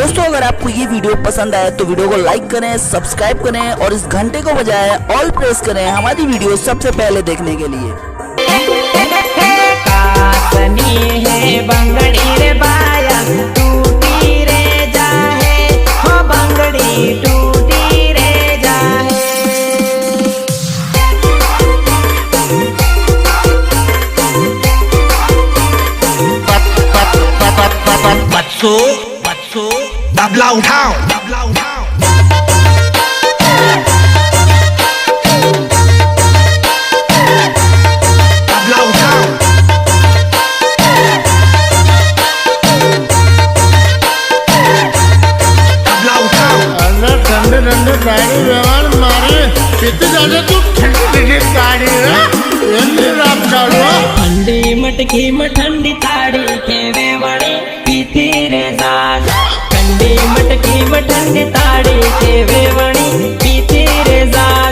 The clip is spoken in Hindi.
दोस्तों अगर आपको ये वीडियो पसंद आए तो वीडियो को लाइक करें, सब्सक्राइब करें और इस घंटे को बजाएं, ऑल प्रेस करें हमारी वीडियो सबसे पहले देखने के लिए। बंगड़ी रे बाया टूटी रे जाहे, हो बंगड़ी टूटी रे जाहे। बच्चों तबला उठाओ, तबला उठाओ। तबला उठाओ। तबला उठाओ। अंदर ठंडे ठंडे गाड़ी व्यवहार मारे कितनी ज्यादा तू ठंडी ठंडी गाड़ी है ये रात काढू ठंडी मटकी में ठंडी ताड़ी के वेवणी पीती रे जान। ठंडी मटकी में ठंडी ताड़ी के वेवणी पीती रे जान।